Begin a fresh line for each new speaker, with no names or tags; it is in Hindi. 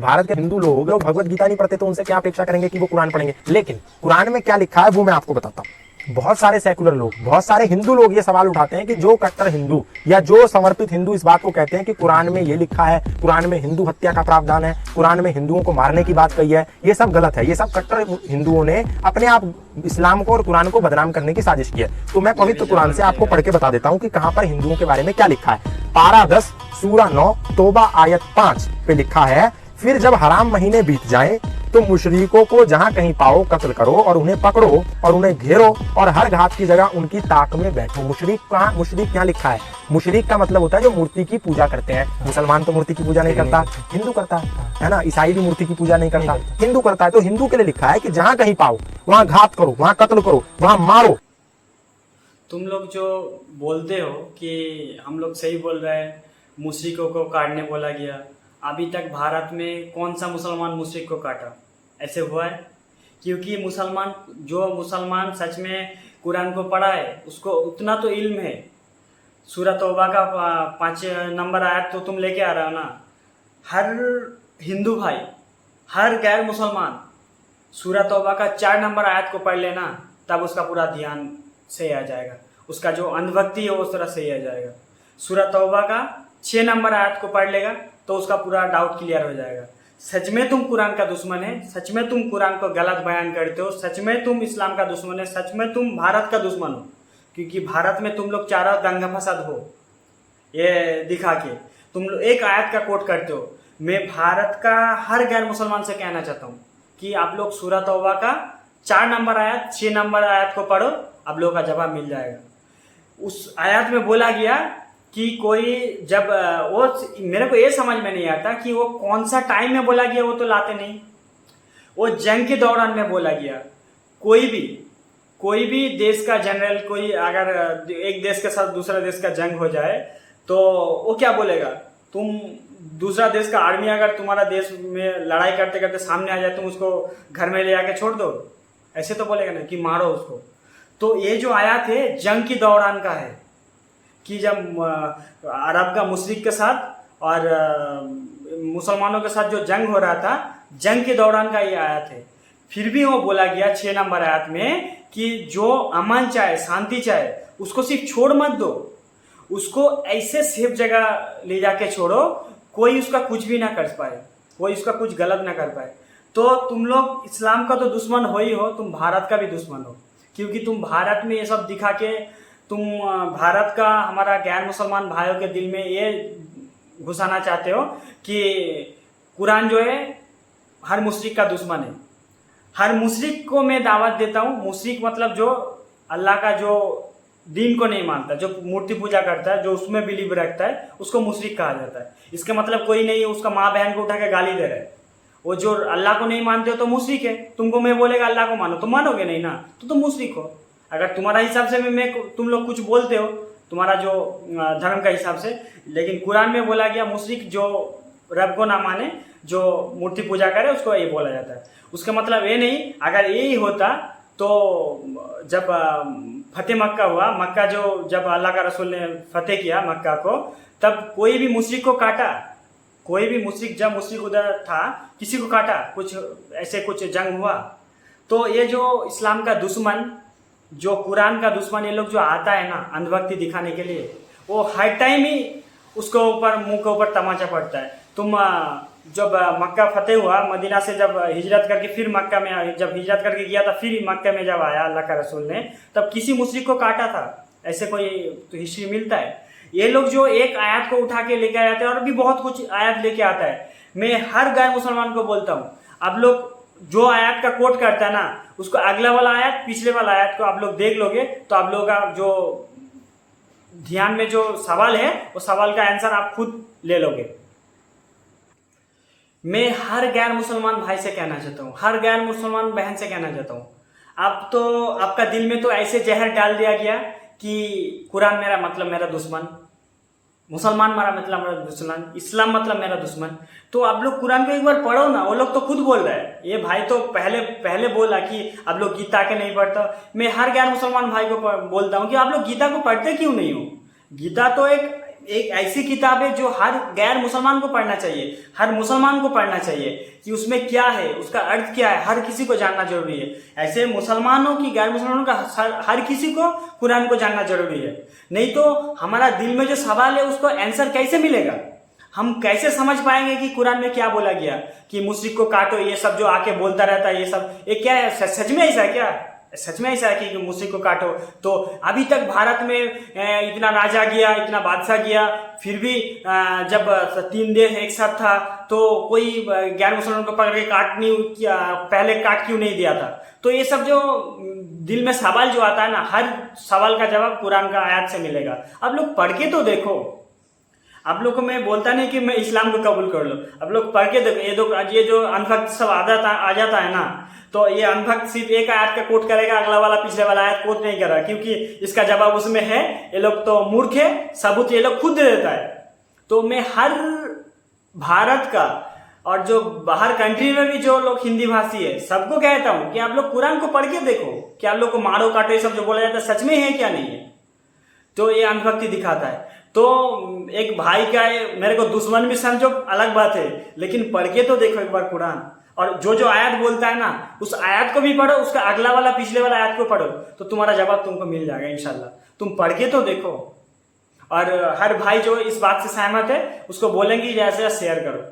भारत के हिंदू लोग भगवत गीता नहीं पढ़ते तो उनसे क्या अपेक्षा करेंगे कि वो कुरान पढ़ेंगे। लेकिन कुरान में क्या लिखा है वो मैं आपको बताता हूँ। बहुत सारे सेकुलर लोग, बहुत सारे हिंदू लोग ये सवाल उठाते हैं कि जो कट्टर हिंदू या जो समर्पित हिंदू इस बात को कहते हैं कि कुरान में ये लिखा है, कुरान में हिंदू हत्या का प्रावधान है, कुरान में हिंदुओं को मारने की बात कही है, ये सब गलत है। ये सब कट्टर हिंदुओं ने अपने आप इस्लाम को और कुरान को बदनाम करने की साजिश की है। तो मैं पवित्र कुरान से आपको पढ़ के बता देता हूँ कि कहां पर हिंदुओं के बारे में क्या लिखा है। पारा 10 सूरा 9 तौबा आयत 5 पे लिखा है, फिर जब हराम महीने बीत जाएं तो मुशरिकों को जहां कहीं पाओ कत्ल करो और उन्हें पकड़ो और उन्हें घेरो और हर घात की जगह उनकी ताक में बैठो। मुशरिक कहां, मुशरिक क्या लिखा है? मुशरिक का मतलब होता है जो मूर्ति की पूजा करते हैं। मुसलमान तो मूर्ति की पूजा नहीं करता, हिंदू करता है ना। ईसाई भी मूर्ति की पूजा नहीं करता, हिंदू करता है। तो हिंदू के लिए लिखा है कि जहां कहीं पाओ वहां घात करो, वहां कत्ल करो, वहां मारो।
तुम लोग जो बोलते हो कि हम लोग सही बोल रहे हैं, मुशरिकों को काटने बोला गया, अभी तक भारत में कौन सा मुसलमान मुशरिक को काटा? ऐसे हुआ है? क्योंकि मुसलमान सच में कुरान को पढ़ा है, उसको उतना तो इल्म है। सूरह तौबा का 5 नंबर आयत तो तुम लेके आ रहे हो ना। हर हिंदू भाई, हर गैर मुसलमान सूरह तौबा का 4 नंबर आयत को पढ़ लेना, तब उसका पूरा ध्यान सही आ जाएगा, उसका जो अंधभक्ति है वो उस तरह सही आ जाएगा। सूरह तौबा का 6 नंबर आयत को पढ़ लेगा तो उसका पूरा डाउट क्लियर हो जाएगा। सच में तुम कुरान का दुश्मन है, सच में तुम कुरान को गलत बयान करते हो, सच में तुम इस्लाम का दुश्मन है, सच में तुम भारत का दुश्मन हो। क्योंकि भारत में तुम लोग चारों दंगा फसाद हो, ये दिखा के तुम लोग एक आयत का कोट करते हो। मैं भारत का हर गैर मुसलमान से कहना चाहता हूँ कि आप लोग सूरह तौबा का 4 नंबर आयत 6 नंबर आयत को पढ़ो, आप लोगों का जवाब मिल जाएगा। उस आयत में बोला गया कि कोई जब वो, मेरे को ये समझ में नहीं आता कि वो कौन सा टाइम में बोला गया, वो तो लाते नहीं। वो जंग के दौरान में बोला गया। कोई भी देश का जनरल, कोई अगर एक देश के साथ दूसरा देश का जंग हो जाए तो वो क्या बोलेगा? तुम दूसरा देश का आर्मी अगर तुम्हारा देश में लड़ाई करते करते सामने आ जाए, तुम उसको घर में ले आके छोड़ दो? ऐसे तो बोलेगा ना कि मारो उसको। तो ये जो आयत है जंग के दौरान का है कि जब अरब का मुशरिक के साथ और मुसलमानों के साथ जो जंग हो रहा था, जंग के दौरान का ये आयत है। फिर भी वो बोला गया 6 नंबर आयत में कि जो अमन चाहे, शांति चाहे, उसको सिर्फ छोड़ मत दो, उसको ऐसे सेफ जगह ले जाके छोड़ो, कोई उसका कुछ भी ना कर पाए, कोई उसका कुछ गलत ना कर पाए। तो तुम लोग इस्लाम का तो दुश्मन हो ही हो, तुम भारत का भी दुश्मन हो। क्योंकि तुम भारत में ये सब दिखा के तुम भारत का, हमारा गैर मुसलमान भाइयों के दिल में ये घुसाना चाहते हो कि कुरान जो है हर मुशरिक का दुश्मन है। हर मुशरिक को मैं दावत देता हूँ। मुशरिक मतलब जो अल्लाह का जो दीन को नहीं मानता, जो मूर्ति पूजा करता है, जो उसमें बिलीव रखता है, उसको मुशरिक कहा जाता है। इसका मतलब कोई नहीं है उसका माँ बहन को उठा के गाली दे रहा है। वो जो अल्लाह को नहीं मानते हो तो मुशरिक है। तुमको मैं बोलेगा अल्लाह को मानो, तो मानोगे नहीं ना, तो तुम मुशरिक हो। अगर तुम्हारा हिसाब से तुम लोग कुछ बोलते हो, तुम्हारा जो धर्म का हिसाब से, लेकिन कुरान में बोला गया मुशरिक जो रब को ना माने, जो मूर्ति पूजा करे, उसको ये बोला जाता है। उसका मतलब ये नहीं, अगर यही होता तो जब फतेह मक्का हुआ, मक्का जो जब अल्लाह का रसूल ने फतेह किया मक्का को, तब कोई भी मुशरिक को काटा? कोई भी मुशरिक, जब मुशरिक उधर था, किसी को काटा? कुछ ऐसे कुछ जंग हुआ? तो ये जो इस्लाम का दुश्मन, जो कुरान का दुश्मन, ये लोग जो आता है ना अंधभक्ति दिखाने के लिए, वो हर टाइम ही उसको ऊपर, मुंह के ऊपर तमाचा पड़ता है। तुम जब मक्का फतेह हुआ, मदीना से जब हिजरत करके फिर मक्का में, जब हिजरत करके गया था, फिर मक्का में जब आया अल्लाह का रसूल ने, तब किसी मुशरिक को काटा था? ऐसे कोई तो हिस्ट्री मिलता है? ये लोग जो एक आयत को उठा के लेके आते हैं, और भी बहुत कुछ आयत लेके आता है। मैं हर गैर मुसलमान को बोलता हूँ, आप लोग जो आयत का कोट करता है ना, उसको अगला वाला आयत, पिछले वाला आयत को आप लोग देख लोगे तो आप लोगों का जो ध्यान में जो सवाल है, वो सवाल का आंसर आप खुद ले लोगे। मैं हर गैर मुसलमान भाई से कहना चाहता हूँ, हर गैर मुसलमान बहन से कहना चाहता हूँ, अब तो आपका दिल में तो ऐसे जहर डाल दिया गया कि कुरान मेरा मतलब मेरा दुश्मन, मुसलमान मेरा मतलब मेरा दुश्मन, इस्लाम मतलब मेरा दुश्मन। तो आप लोग कुरान को एक बार पढ़ो ना। वो लोग तो खुद बोल रहे हैं, ये भाई तो पहले बोला कि आप लोग गीता के नहीं पढ़ता। मैं हर गैर मुसलमान भाई को बोलता हूँ कि आप लोग गीता को पढ़ते क्यों नहीं हो? गीता तो एक ऐसी किताब है जो हर गैर मुसलमान को पढ़ना चाहिए, हर मुसलमान को पढ़ना चाहिए कि उसमें क्या है, उसका अर्थ क्या है, हर किसी को जानना जरूरी है। ऐसे मुसलमानों की गैर मुसलमानों का हर किसी को कुरान को जानना जरूरी है। नहीं तो हमारा दिल में जो सवाल है उसको आंसर कैसे मिलेगा? हम कैसे समझ पाएंगे कि कुरान में क्या बोला गया कि मुश्रिक को काटो, ये सब जो आके बोलता रहता है, ये सब ये क्या है? सच में ऐसा है क्या? सच में ऐसा है कि मुश्रिक को काटो? तो अभी तक भारत में इतना राजा गया, इतना बादशाह गया, फिर भी जब 3 देश एक साथ था तो कोई गैर मुसलमान को पकड़ के पहले काट क्यों नहीं दिया था? तो ये सब जो दिल में सवाल जो आता है ना, हर सवाल का जवाब कुरान का आयत से मिलेगा। अब लोग पढ़ के तो देखो। आप लोग को मैं बोलता नहीं कि मैं इस्लाम को कबूल कर लो, आप लोग पढ़ के देखो। ये जो अनभक्त सब आ जाता है ना, तो ये अनभक्त सिर्फ एक आयत का कोट करेगा, अगला वाला पिछले वाला आयत कोट नहीं कर रहा, क्योंकि इसका जवाब उसमें है। ये लोग तो मूर्ख है, सबूत ये लोग खुद दे देता है। तो मैं हर भारत का और जो बाहर कंट्री में भी जो लोग हिंदी भाषी है सबको कहता हूं कि आप लोग कुरान को पढ़ के देखो कि आप लोग को मारो काटो ये सब जो बोला जाता है सच में है क्या नहीं है। तो ये अनभक्ति दिखाता है। तो एक भाई का मेरे को दुश्मन भी समझो अलग बात है, लेकिन पढ़ के तो देखो एक बार कुरान, और जो आयत बोलता है ना उस आयत को भी पढ़ो, उसका अगला वाला पिछले वाला आयत को पढ़ो, तो तुम्हारा जवाब तुमको मिल जाएगा इंशाल्लाह। तुम पढ़ के तो देखो। और हर भाई जो इस बात से सहमत है उसको बोलेंगे जैसे शेयर करो।